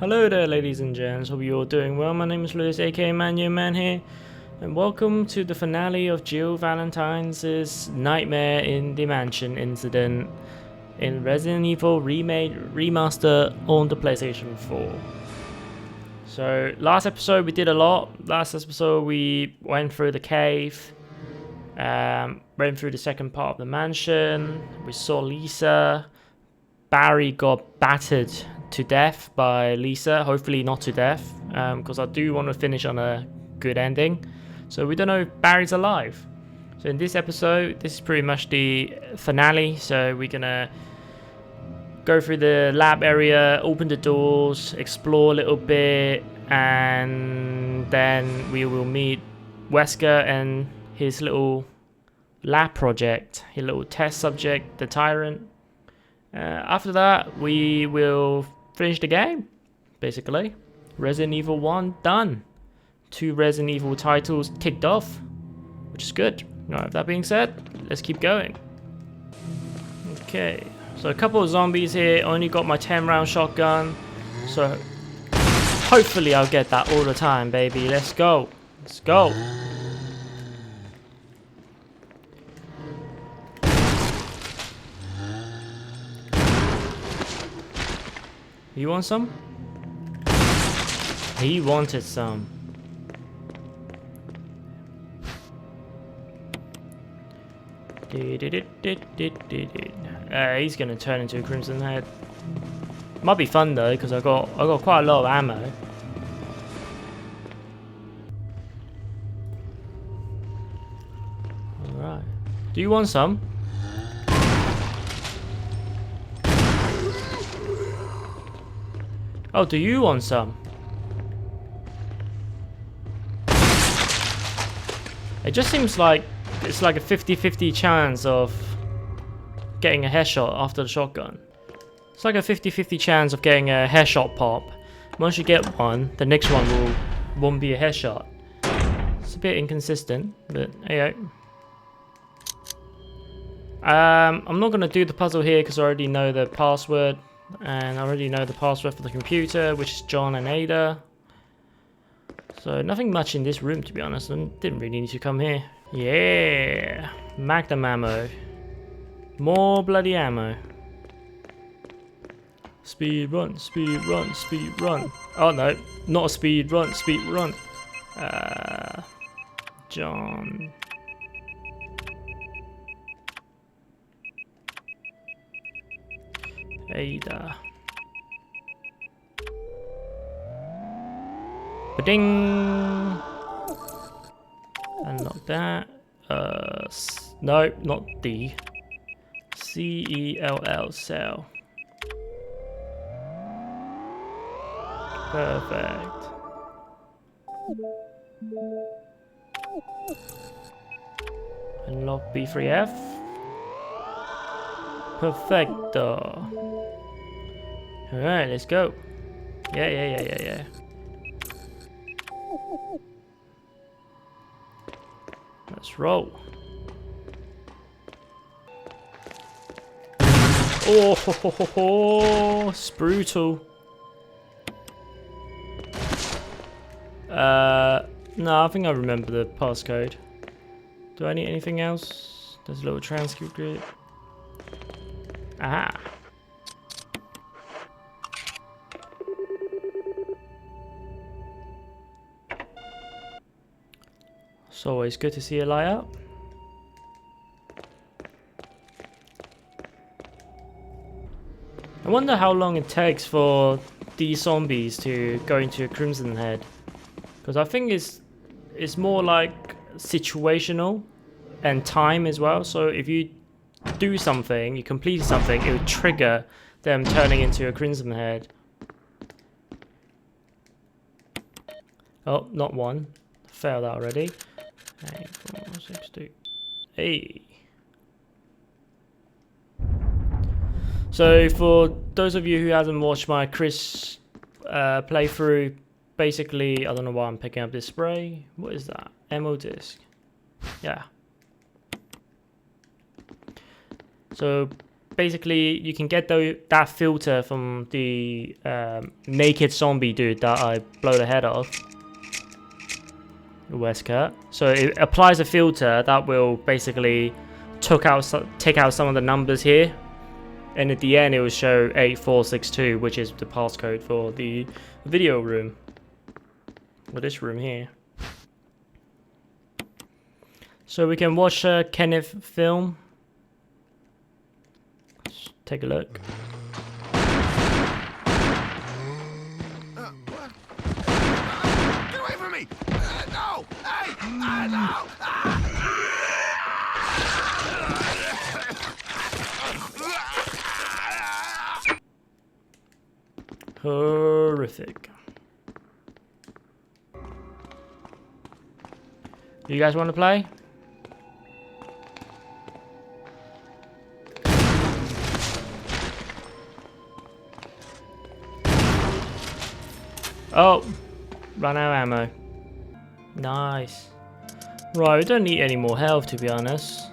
Hello there, ladies and gents. Hope you're all doing well. My name is Lewis, aka Manyouaman here, and welcome to the finale of Jill Valentine's Nightmare in the Mansion incident in Resident Evil Remake Remaster on the PlayStation 4. So, last episode we did a lot. Last episode we went through the cave, went through the second part of the mansion. We saw Lisa. Barry got battered to death by Lisa, hopefully not to death, because I do want to finish on a good ending. So we don't know if Barry's alive. So in this episode, this is pretty much the finale, so we're gonna go through the lab area, open the doors, explore a little bit, and then we will meet Wesker and his little lab project, his little test subject, the Tyrant. After that, we will finish the game, basically. Resident Evil 1 done. 2 Resident Evil titles ticked off, which is good. Alright, that being said, let's keep going. Okay, so a couple of zombies here. Only got my 10-round shotgun, so hopefully I'll get that all the time, baby. Let's go. Let's go. You want some? He wanted some. He's gonna turn into a Crimson Head. Might be fun though, because I got quite a lot of ammo. Alright. Do you want some? Oh, do you want some? It just seems like it's like a 50-50 chance of getting a headshot after the shotgun. It's like a 50-50 chance of getting a headshot pop. Once you get one, the next one won't be a headshot. It's a bit inconsistent, but hey. I'm not gonna do the puzzle here because I already know the password. And I already know the password for the computer, which is John and Ada. So nothing much in this room, to be honest, and didn't really need to come here. Yeah, Magnum ammo. More bloody ammo. Speed run, speed run, speed run. Oh no, not a speed run, speed run. John. Ada. Ba-ding! Unlock that. No, not D. C-E-L-L, cell. Perfect. Unlock B3F. Perfecto. Alright, let's go. Yeah. Let's roll. Oh, ho, ho, ho, ho. It's brutal. No, I think I remember the passcode. Do I need anything else? There's a little transcript grid. Aha. It's always good to see a light up. I wonder how long it takes for these zombies to go into a Crimson Head. Because I think it's more like situational and time as well. So if you do something, you complete something, it would trigger them turning into a Crimson Head. Oh, not one. Failed that already. 8, 4, 6, 2. Hey. So for those of you who hasn't watched my Chris playthrough, basically, I don't know why I'm picking up this spray. What is that? Ammo disc. Yeah. So basically you can get that filter from the naked zombie dude that I blow the head off. Wesker. So it applies a filter that will basically take out some of the numbers here, and at the end it will show 8462, which is the passcode for the video room, or this room here. So we can watch Kenneth film. Let's take a look. Get away from me! No! Hey! No! Horrific. You guys want to play? Oh, run out of ammo. Nice. Right, we don't need any more health, to be honest.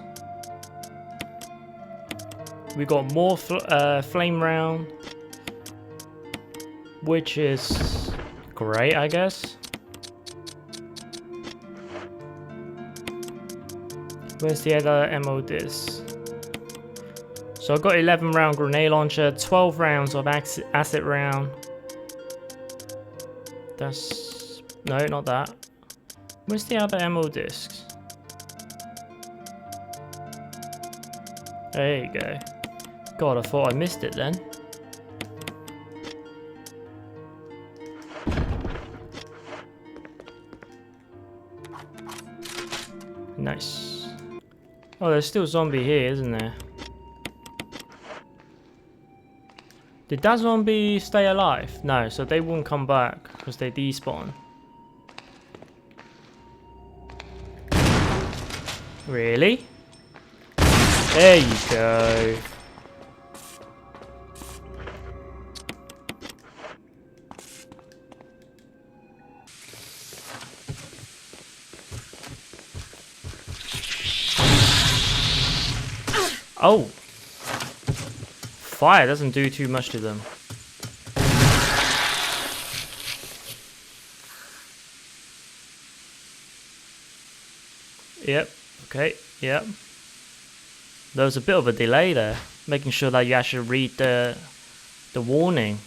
We got more flame round, which is great, I guess. Where's the other ammo disc? So I got 11 round grenade launcher, 12 rounds of acid round. That's... no, not that. Where's the other ammo discs? There you go. God, I thought I missed it then. Nice. Oh, there's still a zombie here, isn't there? Did that zombie stay alive? No, so they won't come back because they despawn. Really? There you go. Oh! Fire doesn't do too much to them. Yep. Okay. Yep. There was a bit of a delay there, making sure that you actually read the warning.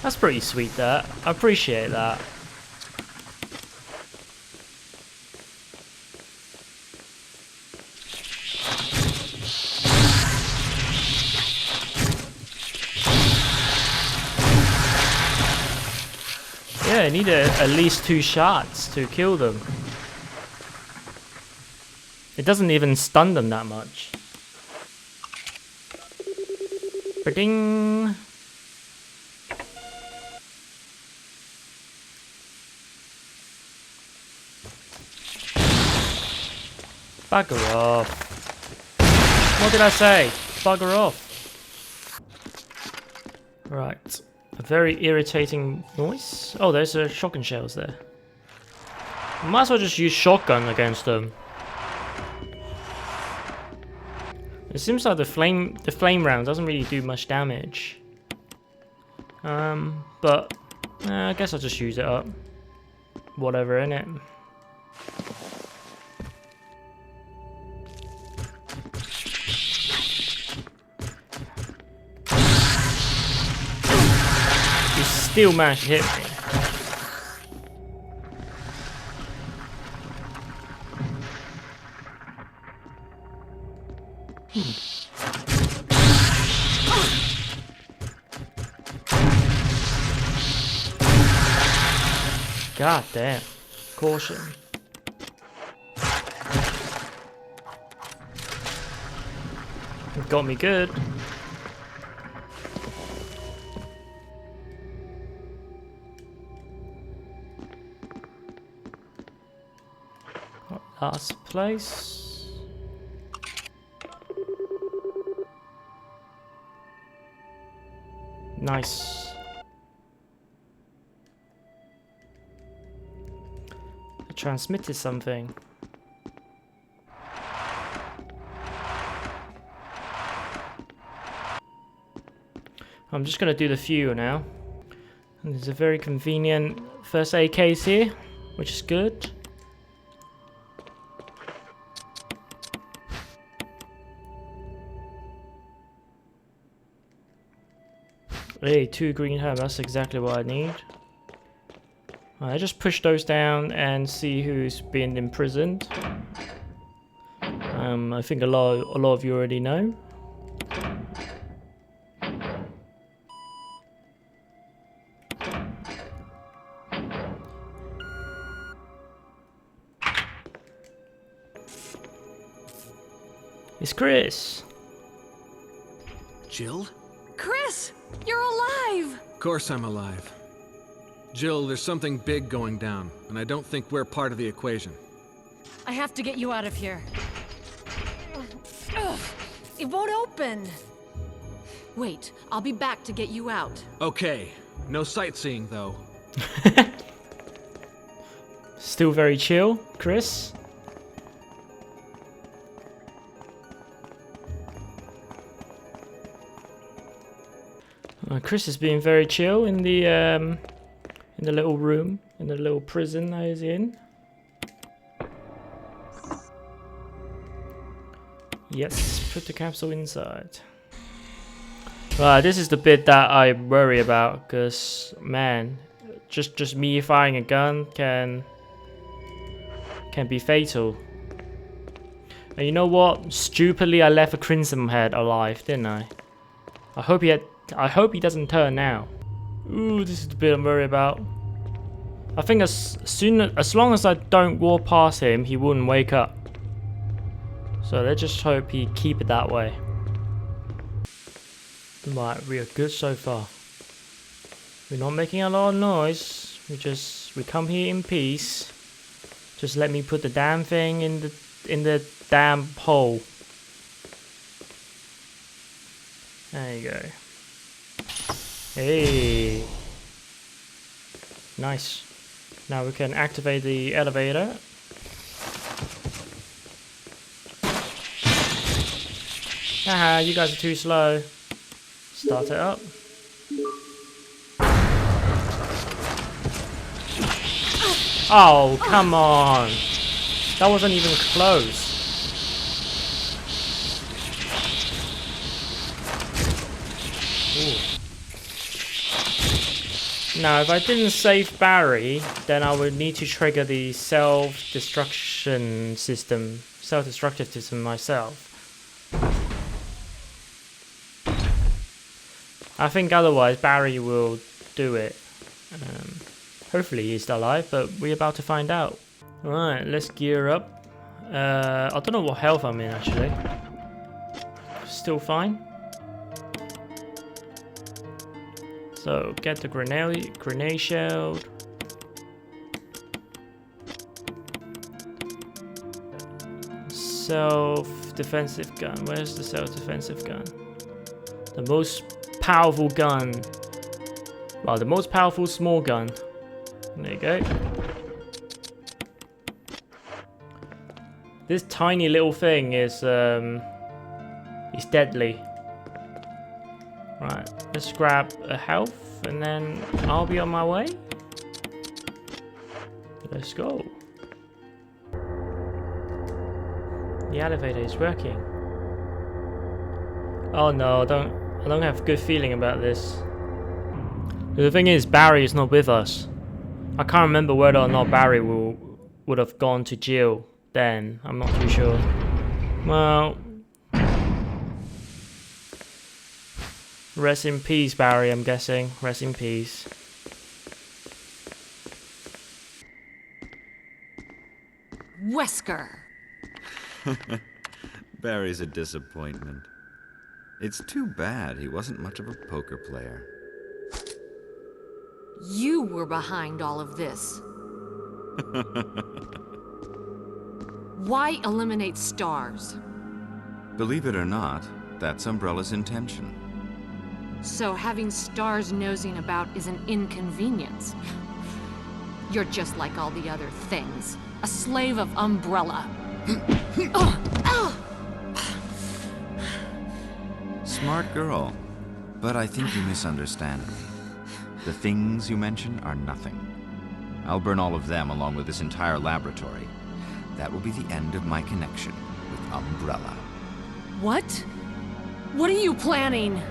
That's pretty sweet, that. I appreciate that. Yeah, I need at least 2 shots to kill them. It doesn't even stun them that much. Ba-ding! Bugger off. What did I say? Bugger off. Right. A very irritating noise. Oh, there's shotgun shells there. Might as well just use shotgun against them. It seems like the flame round doesn't really do much damage. But I guess I'll just use it up. Whatever, innit? You still managed to hit me. God damn. Caution. It got me good. Last place. Nice. I transmitted something. I'm just gonna do the few now. And there's a very convenient first aid case here, which is good. Hey, 2 green herbs, that's exactly what I need. I just push those down and see who's been imprisoned. I think a lot of you already know. It's Chris. Jill? Chris, you're alive! Of course I'm alive. Jill, there's something big going down, and I don't think we're part of the equation. I have to get you out of here. Ugh, it won't open. Wait, I'll be back to get you out. Okay, no sightseeing though. Still very chill, Chris. Chris is being very chill in the little room, in the little prison that he's in. Yes, put the capsule inside. Right, this is the bit that I worry about, because man, just me firing a gun can be fatal. And you know what? Stupidly, I left a Crimson Head alive, didn't I? I hope he doesn't turn now. Ooh, this is the bit I'm worried about. I think as long as I don't walk past him, he wouldn't wake up. So let's just hope he keep it that way. Right, we are good so far. We're not making a lot of noise. We come here in peace. Just let me put the damn thing in the damn hole. There you go. Hey. Nice. Now we can activate the elevator. Haha, you guys are too slow. Start it up. Oh, come on. That wasn't even close. Ooh. Now, if I didn't save Barry, then I would need to trigger the self-destructive system myself. I think otherwise Barry will do it. Hopefully he's still alive, but we're about to find out. Alright, let's gear up. I don't know what health I'm in actually. Still fine. So get the grenade shield. Self-defensive gun. Where's the self-defensive gun? The most powerful gun. Well, the most powerful small gun. There you go. This tiny little thing is deadly. Right, let's grab a health and then I'll be on my way. Let's go. The elevator is working. Oh no, I don't have a good feeling about this. The thing is, Barry is not with us. I can't remember whether or not Barry would have gone to jail then. I'm not too sure. Well, rest in peace, Barry, I'm guessing. Rest in peace. Wesker! Barry's a disappointment. It's too bad he wasn't much of a poker player. You were behind all of this. Why eliminate stars? Believe it or not, that's Umbrella's intention. So having stars nosing about is an inconvenience. You're just like all the other things. A slave of Umbrella. Smart girl. But I think you misunderstand me. The things you mention are nothing. I'll burn all of them along with this entire laboratory. That will be the end of my connection with Umbrella. What? What are you planning?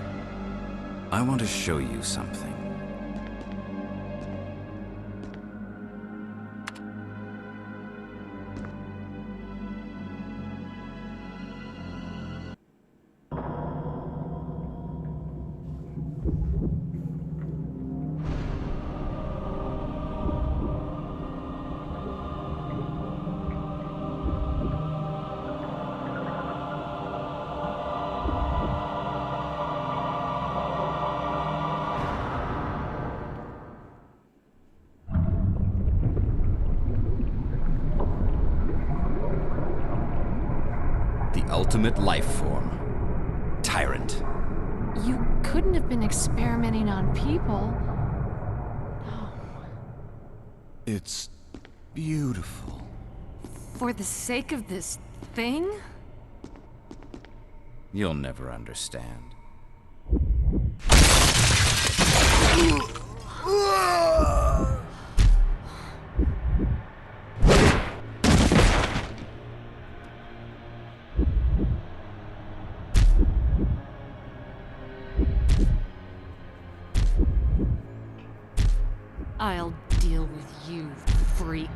I want to show you something. Ultimate life form. Tyrant. You couldn't have been experimenting on people. No. It's beautiful. For the sake of this thing? You'll never understand. I'll deal with you, freak.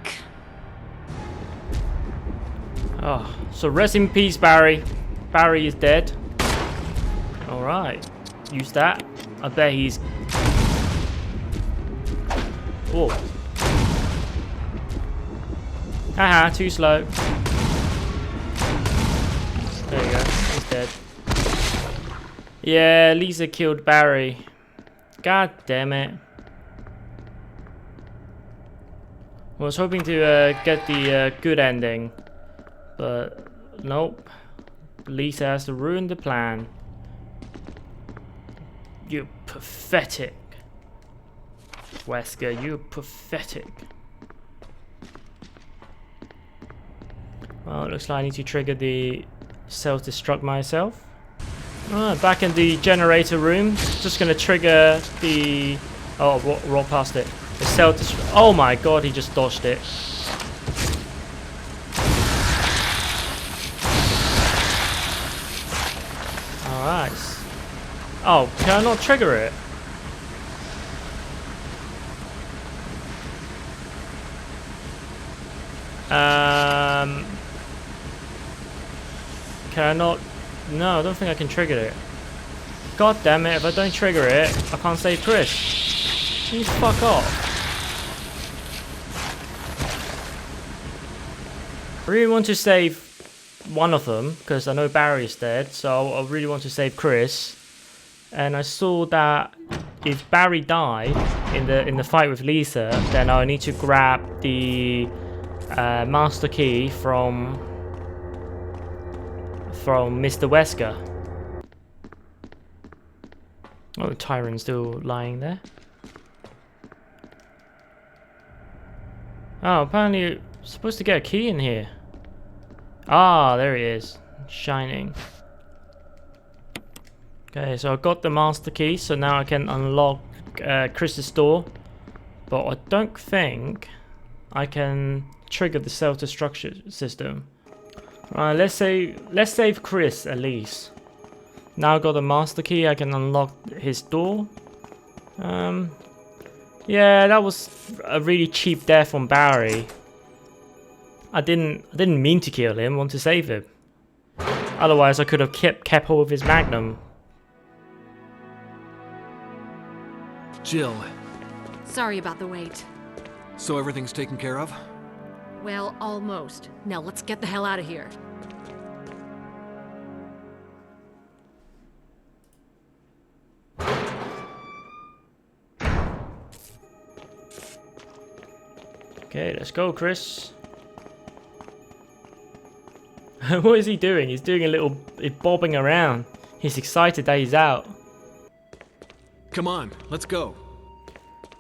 Oh, so rest in peace, Barry. Barry is dead. Alright. Use that. I bet he's... Whoa. Haha, too slow. There you go. He's dead. Yeah, Lisa killed Barry. God damn it. I was hoping to get the good ending, but nope. Lisa has to ruin the plan. You pathetic. Wesker, you're pathetic. Well, it looks like I need to trigger the self-destruct myself. Back in the generator room. Just gonna trigger the... Oh, roll past it. The self-destruct... Oh my god, he just dodged it. Alright. Oh, can I not trigger it? Can I not? No, I don't think I can trigger it. God damn it, if I don't trigger it, I can't save Chris. You fuck off. I really want to save one of them, because I know Barry's dead, so I really want to save Chris. And I saw that if Barry died in the fight with Lisa, then I need to grab the master key from Mr. Wesker. Oh, the Tyrant's still lying there. Oh, apparently you're supposed to get a key in here. Ah, there he is, shining. Okay, so I got the master key, so now I can unlock Chris's door. But I don't think I can trigger the self-destruction system. Right, let's save Chris at least. Now I got the master key, I can unlock his door. Yeah, that was a really cheap death on Barry. I didn't mean to kill him, I want to save him. Otherwise I could have kept hold of his magnum. Jill. Sorry about the wait. So everything's taken care of? Well, almost. Now let's get the hell out of here. Okay, let's go, Chris. What is he doing? He's doing a little bobbing around. He's excited that he's out. Come on, let's go.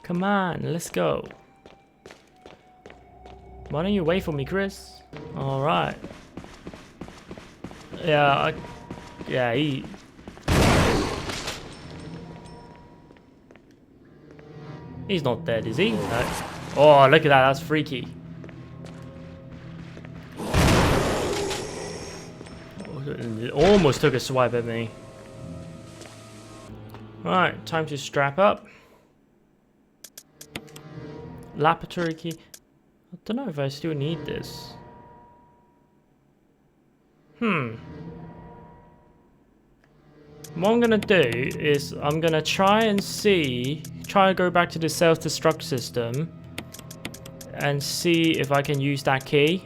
Come on, let's go. Why don't you wait for me, Chris? Alright. Yeah, he... He's not dead, is he? No. Oh, look at that. That's freaky. It almost took a swipe at me. Right, time to strap up. Laboratory key. I don't know if I still need this. What I'm gonna do is I'm gonna try and go back to the self-destruct system and see if I can use that key.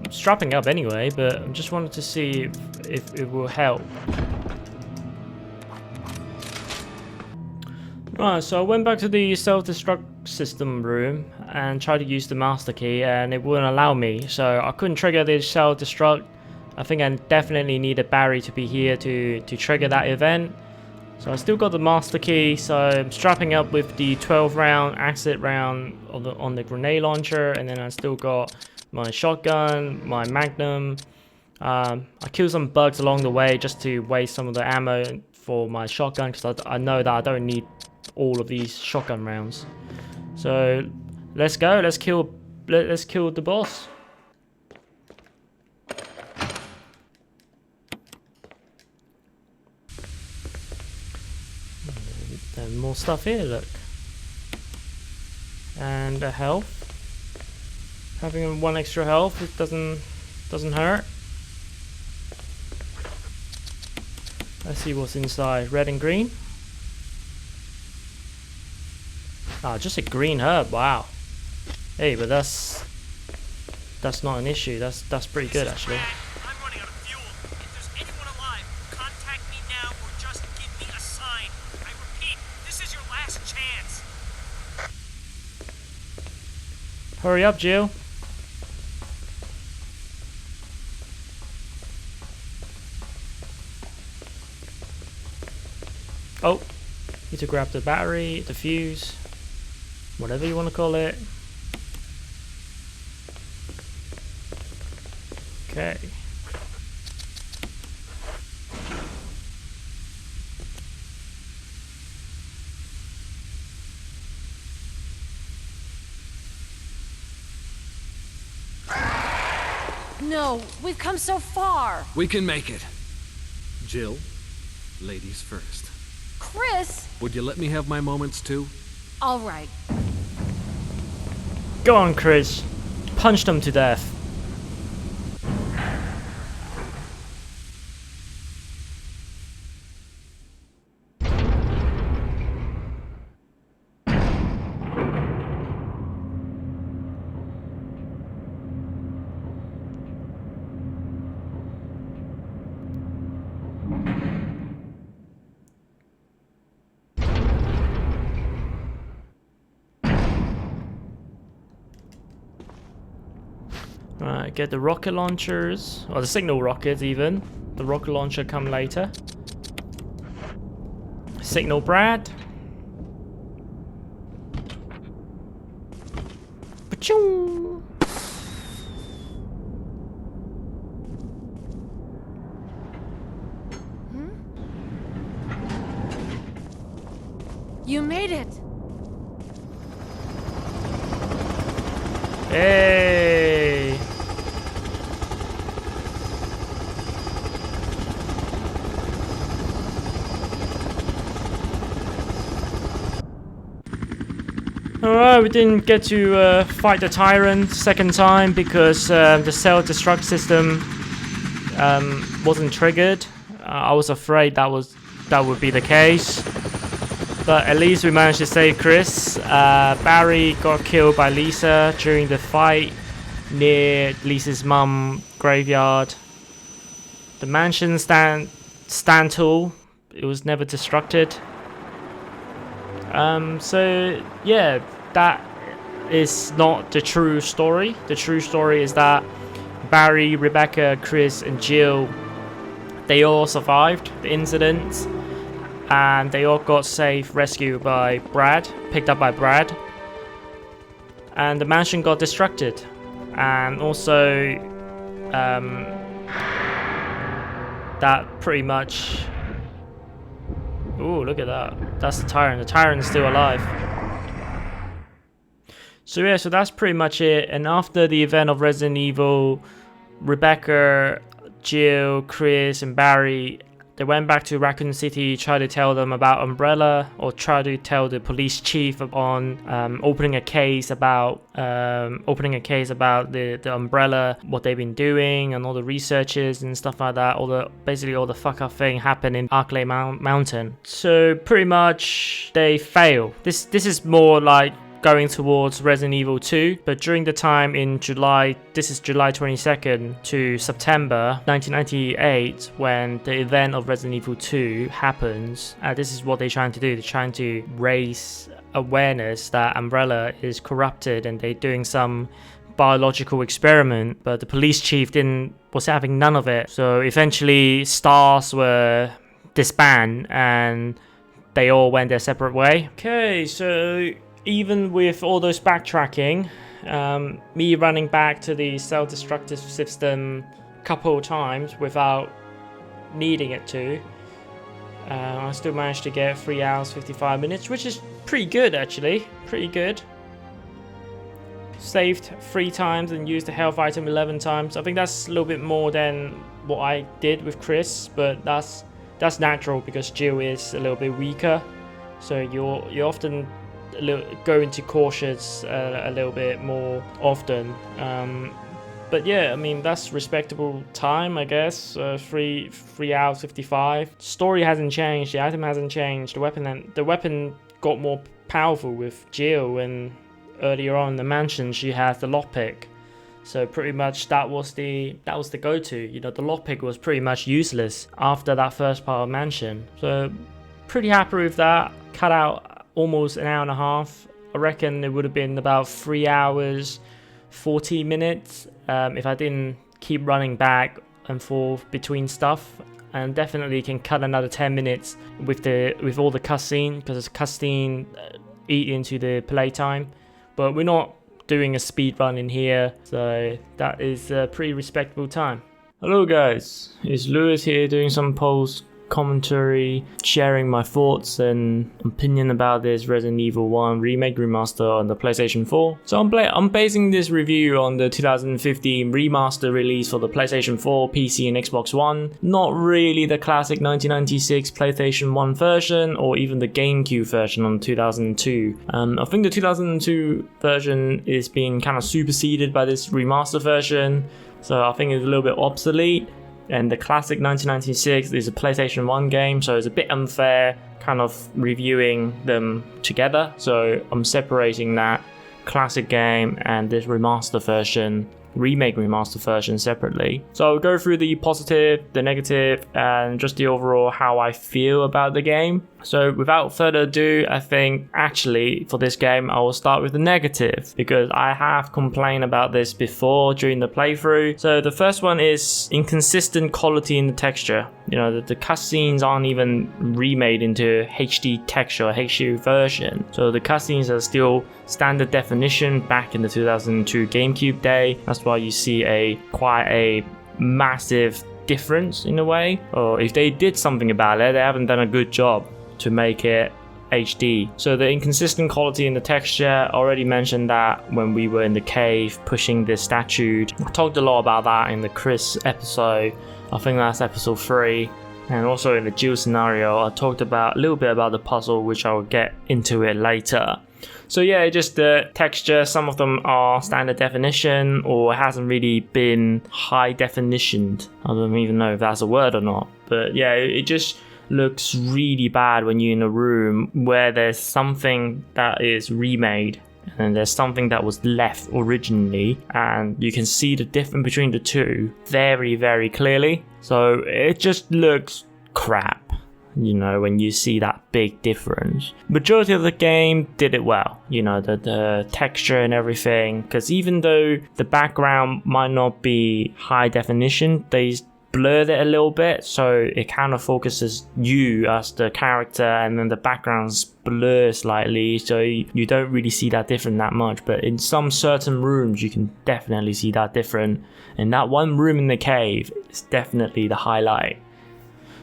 I'm strapping up anyway, but I just wanted to see if it will help. Right, so I went back to the self-destruct system room and tried to use the master key, and it wouldn't allow me, so I couldn't trigger the self-destruct. I think I definitely needed Barry to be here to trigger that event. So I still got the master key, so I'm strapping up with the 12-round exit round on the grenade launcher, and then I still got my shotgun, my magnum. I killed some bugs along the way just to waste some of the ammo for my shotgun, because I know that I don't need all of these shotgun rounds. So let's go. Let's kill the boss. And more stuff here, look. And a health. Having 1 extra health, it doesn't hurt. Let's see what's inside. Red and green. Ah, just a green herb. Wow. Hey, but that's not an issue. That's pretty good actually. I'm running out of fuel. If there's anyone alive, contact me now or just give me a sign. I repeat, this is your last chance. Hurry up, Jill. Oh, need to grab the battery, the fuse, whatever you want to call it. Okay. No, we've come so far. We can make it. Jill, ladies first. Chris! Would you let me have my moments too? All right. Go on, Chris. Punch them to death. Right, get the rocket launchers, or the signal rockets even. The rocket launcher come later. Signal Brad. Pachoo! You made it. Hey! Alright, we didn't get to fight the Tyrant second time because the self-destruct system wasn't triggered. I was afraid that would be the case. But at least we managed to save Chris. Barry got killed by Lisa during the fight near Lisa's mum graveyard. The mansion stand tool, it was never destructed. So yeah, that is not the true story. The true story is that Barry, Rebecca, Chris and Jill, they all survived the incident. And they all got safe, rescued by Brad, picked up by Brad. And the mansion got destructed. And also, that pretty much Ooh, look at that. That's the Tyrant. The Tyrant's still alive. So yeah, so that's pretty much it. And after the event of Resident Evil, Rebecca, Jill, Chris, and Barry, they went back to Raccoon City, tried to tell them about Umbrella, or try to tell the police chief on opening a case about the Umbrella, what they've been doing, and all the researches and stuff like that. Basically all the fuck up thing happened in Arklay Mountain. So pretty much they fail. This is more like going towards Resident Evil 2, but during the time in July, this is July 22nd to September 1998, when the event of Resident Evil 2 happens, this is what they're trying to do. They're trying to raise awareness that Umbrella is corrupted and they're doing some biological experiment, but the police chief was having none of it. So eventually stars were disbanded and they all went their separate way. Okay, so even with all those backtracking, me running back to the self-destructive system a couple of times without needing it to, I still managed to get 3 hours 55 minutes, which is pretty good actually, pretty good. Saved 3 times and used the health item 11 times. I think that's a little bit more than what I did with Chris, but that's natural because Jill is a little bit weaker, so you often go into cautious a little bit more often, but yeah, I mean that's respectable time, I guess. 3 hours 55. Story hasn't changed, the item hasn't changed, the weapon got more powerful with Jill, and earlier on in the mansion she has the lockpick. So pretty much that was the go-to. You know, the lockpick was pretty much useless after that first part of mansion. So pretty happy with that. Cut out almost an hour and a half. I reckon it would have been about 3 hours 40 minutes if I didn't keep running back and forth between stuff, and definitely can cut another 10 minutes with all the cutscene, because it's cutscene eat into the playtime. But we're not doing a speed run in here, so that is a pretty respectable time. Hello guys, it's Lewis here doing some post commentary, sharing my thoughts and opinion about this Resident Evil 1 Remake Remaster on the PlayStation 4. So I'm basing this review on the 2015 remaster release for the PlayStation 4, PC and Xbox One, not really the classic 1996 PlayStation 1 version or even the GameCube version on 2002. I think the 2002 version is being kind of superseded by this remaster version, so I think it's a little bit obsolete. And the classic 1996 is a PlayStation 1 game, so it's a bit unfair kind of reviewing them together. So I'm separating that classic game and this remaster version, remake remaster version separately. So I'll go through the positive, the negative, and just the overall how I feel about the game. So without further ado, I think actually for this game I will start with the negative, because I have complained about this before during the playthrough. So the first one is inconsistent quality in the texture. You know, the cutscenes aren't even remade into HD texture, HD version. So the cutscenes are still standard definition back in the 2002 GameCube day. That's why you see quite a massive difference in a way. Or if they did something about it, they haven't done a good job to make it HD. So the inconsistent quality in the texture, I already mentioned that when we were in the cave pushing this statue. I talked a lot about that in the Chris episode. I think that's episode 3. And also in the Jill scenario, I talked about a little bit about the puzzle, which I will get into it later. So yeah, just the texture, some of them are standard definition or hasn't really been high definitioned. I don't even know if that's a word or not. But yeah, it just looks really bad when you're in a room where there's something that is remade and there's something that was left originally, and you can see the difference between the two very, very clearly. So it just looks crap, you know, when you see that big difference. Majority of the game did it well, you know, the texture and everything, because even though the background might not be high definition, they blurred it a little bit, so it kind of focuses you as the character, and then the background's blur slightly, so you don't really see that different that much. But in some certain rooms you can definitely see that different, and that one room in the cave is definitely the highlight.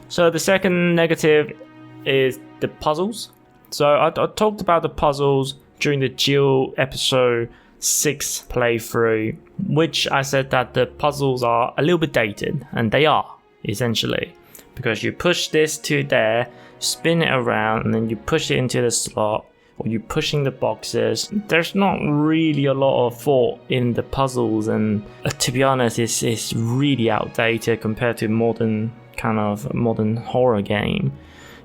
So the second negative is the puzzles. So I talked about the puzzles during the Jill episode 6 playthrough, which I said that the puzzles are a little bit dated, and they are, essentially. Because you push this to there, spin it around, and then you push it into the slot, or you're pushing the boxes. There's not really a lot of thought in the puzzles, and to be honest, it's really outdated compared to modern horror game.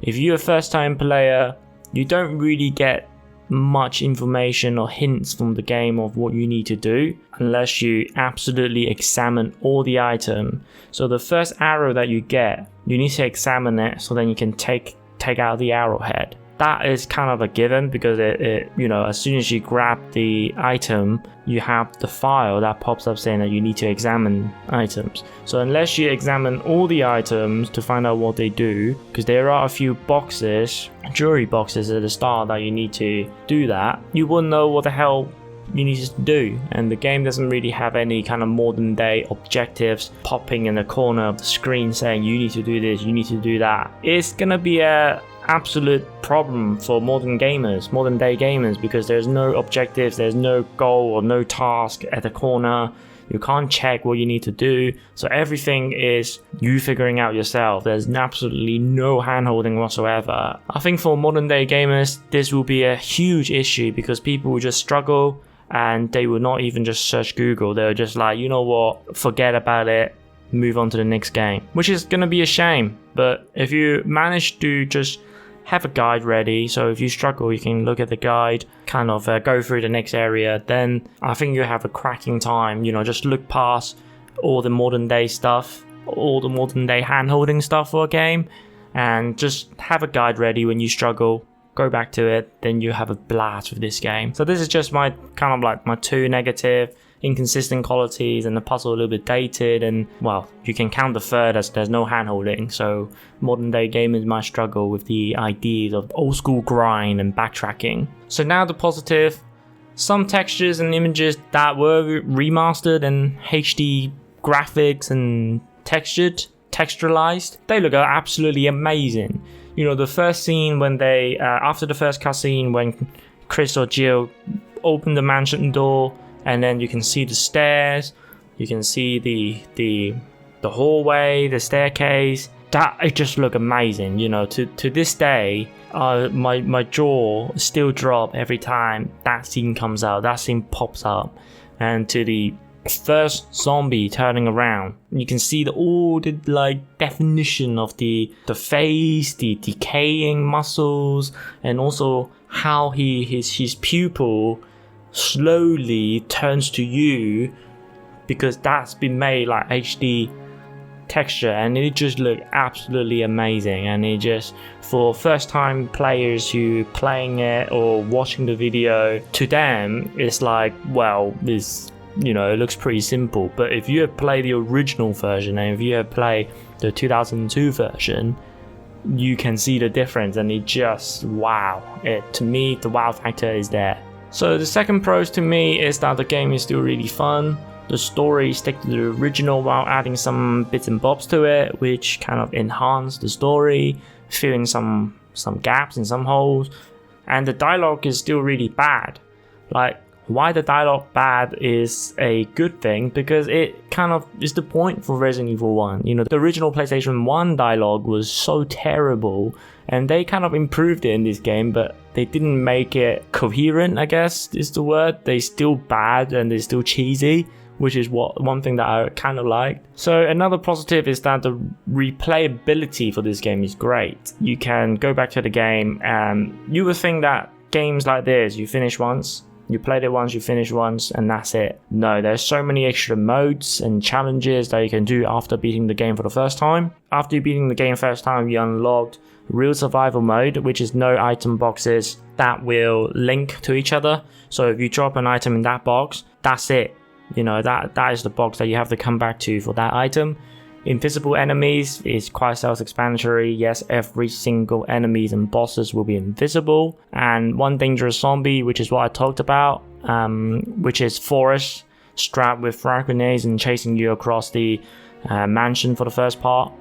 If you're a first time player, you don't really get much information or hints from the game of what you need to do unless you absolutely examine all the item. So the first arrow that you get, you need to examine it so then you can take out the arrowhead. That is kind of a given because it as soon as you grab the item, you have the file that pops up saying that you need to examine items. So unless you examine all the items to find out what they do, because there are a few boxes, jewelry boxes at the start that you need to do that, you wouldn't know what the hell you need to do. And the game doesn't really have any kind of modern day objectives popping in the corner of the screen saying you need to do this, you need to do that. It's gonna be a absolute problem for modern day gamers, because there's no objectives, there's no goal or no task at the corner. You can't check what you need to do, so everything is you figuring out yourself. There's absolutely no hand-holding whatsoever. I think for modern day gamers this will be a huge issue, because people will just struggle and they will not even just search Google. They're just like, you know what, forget about it, move on to the next game, which is gonna be a shame. But if you manage to just have a guide ready, so if you struggle you can look at the guide, kind of go through the next area, then I think you have a cracking time. Just look past all the modern day stuff, all the modern day hand-holding stuff for a game, and just have a guide ready. When you struggle, go back to it, then you have a blast with this game. So this is just my kind of like my two negative inconsistent qualities, and the puzzle a little bit dated, and well, you can count the third as there's no hand-holding. So modern day gamers might struggle with the ideas of old school grind and backtracking. So now the positive, some textures and images that were remastered and HD graphics and texturalized, they look absolutely amazing. The first scene when they after the first cutscene, when Chris or Jill open the mansion door, and then you can see the stairs, you can see the hallway, the staircase. That it just look amazing. To this day, my jaw still drop every time that scene comes out, that scene pops up. And to the first zombie turning around, you can see all the definition of the face, the decaying muscles, and also how his pupil slowly turns to you, because that's been made like HD texture, and it just looked absolutely amazing. And it just, for first time players who playing it or watching the video, to them it's like, well, this it looks pretty simple. But if you have played the original version, and if you have played the 2002 version, you can see the difference, and it just, wow. To me, the wow factor is there. So the second pros to me is that the game is still really fun. The story stick to the original while adding some bits and bobs to it, which kind of enhance the story, filling some gaps and some holes. And the dialogue is still really bad. Why the dialogue bad is a good thing, because it kind of is the point for Resident Evil 1. The original PlayStation 1 dialogue was so terrible, and they kind of improved it in this game, but they didn't make it coherent, I guess is the word. They're still bad and they're still cheesy, which is one thing that I kind of liked. So another positive is that the replayability for this game is great. You can go back to the game, and you would think that games like this, you finish once, you played it once, you finish once, and that's it. No, there's so many extra modes and challenges that you can do after beating the game for the first time. After beating the game first time, you unlocked real survival mode, which is no item boxes that will link to each other. So if you drop an item in that box, that's it. That is the box that you have to come back to for that item. Invisible enemies is quite self-explanatory. Yes, every single enemies and bosses will be invisible. And one dangerous zombie, which is what I talked about, which is Forrest, strapped with frag grenades and chasing you across the mansion for the first part,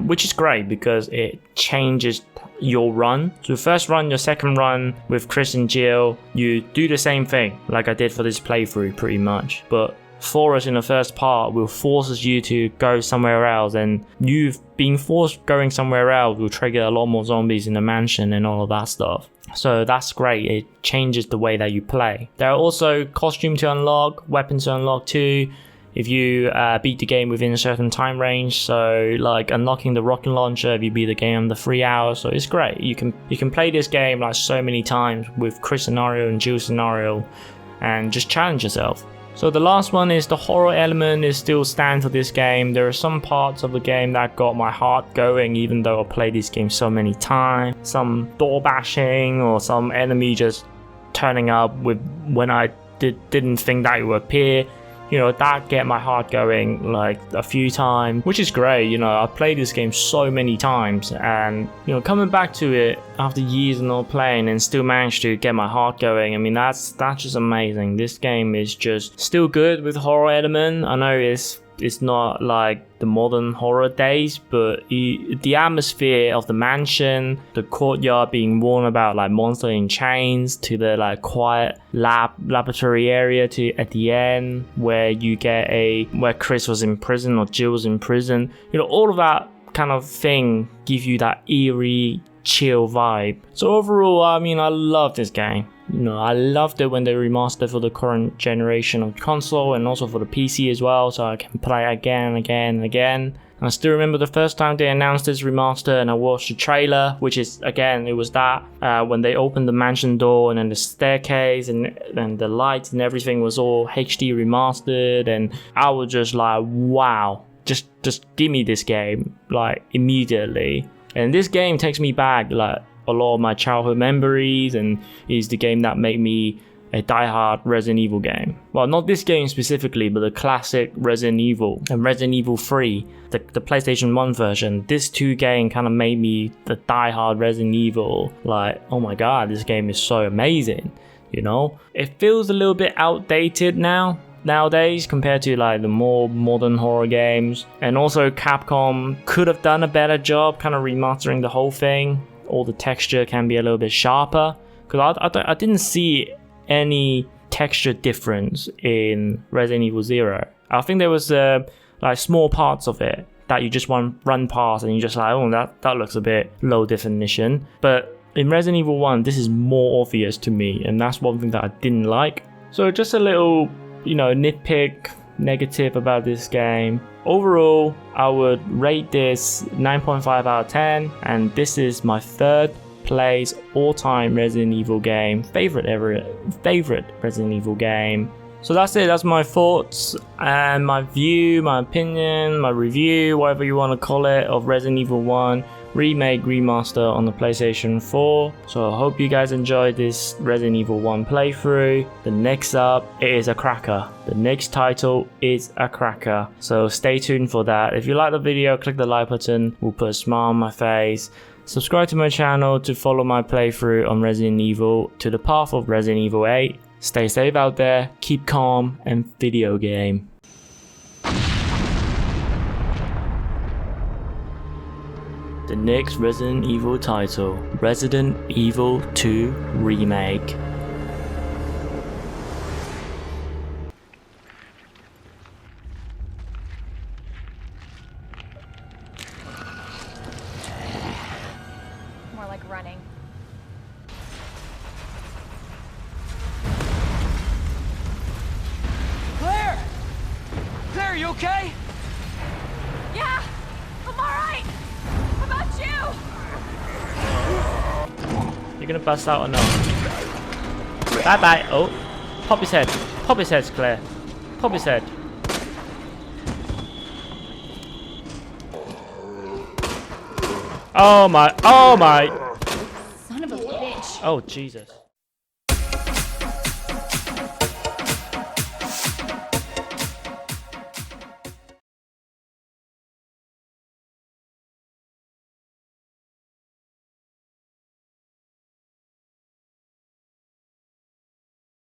which is great because it changes your run. So the first run, your second run with Chris and Jill, you do the same thing like I did for this playthrough pretty much, but Forrest in the first part will forces you to go somewhere else, and you've been forced going somewhere else will trigger a lot more zombies in the mansion and all of that stuff. So that's great, it changes the way that you play. There are also costume to unlock, weapons to unlock too, if you beat the game within a certain time range. So like unlocking the rocket launcher if you beat the game under 3 hours. So it's great. You can play this game like so many times with Chris scenario and Jill scenario and just challenge yourself. So the last one is the horror element is still stand for this game. There are some parts of the game that got my heart going even though I played this game so many times. Some door bashing or some enemy just turning up with when I didn't think that it would appear. You know, that get my heart going like a few times, which is great. You know, I played this game so many times, and you know, coming back to it after years of not playing and still managed to get my heart going. I mean, that's just amazing. This game is just still good with horror element. I know it's not like the modern horror days, but the atmosphere of the mansion, the courtyard being warned about like monster in chains, to the like quiet laboratory area to at the end where you get where Chris was in prison or Jill was in prison, you know, all of that kind of thing give you that eerie chill vibe. So overall, I mean, I love this game. You know, I loved it when they remastered for the current generation of console and also for the PC as well, so I can play again and again and again. And I still remember the first time they announced this remaster and I watched the trailer, which is, again, it was that when they opened the mansion door and then the staircase and the lights and everything was all HD remastered, and I was just like, wow, just give me this game, like, immediately. And this game takes me back, like, a lot of my childhood memories, and is the game that made me a diehard Resident Evil game. Well, not this game specifically, but the classic Resident Evil and Resident Evil 3, the PlayStation 1 version. This two game kind of made me the diehard Resident Evil. Like, oh my god, this game is so amazing, you know? It feels a little bit outdated nowadays compared to like the more modern horror games. And also Capcom could have done a better job kind of remastering the whole thing. All the texture can be a little bit sharper, because I didn't see any texture difference in Resident Evil 0. I think there was like small parts of it that you just run past and you're just like, oh, that looks a bit low definition. But in Resident Evil 1, this is more obvious to me, and that's one thing that I didn't like. So just a little, you know, nitpick negative about this game. Overall, I would rate this 9.5 out of 10, and this is my third place all-time Resident Evil game, favorite Resident Evil game. So that's it, that's my thoughts and my view, my opinion, my review, whatever you want to call it, of Resident Evil 1 Remake Remaster on the PlayStation 4. So I hope you guys enjoyed this Resident Evil 1 playthrough. The next up, it is a cracker. The next title is a cracker. So stay tuned for that. If you like the video, click the like button. We'll put a smile on my face. Subscribe to my channel to follow my playthrough on Resident Evil to the path of Resident Evil 8. Stay safe out there, keep calm, and video game. The next Resident Evil title, Resident Evil 2 Remake. More like running. Claire! Claire, you okay? Yeah, I'm alright. How about you? You're gonna bust out or not? Bye bye. Oh, pop his head. Pop his head, Claire. Pop his head. Oh my. Oh my. Son of a bitch. Oh Jesus.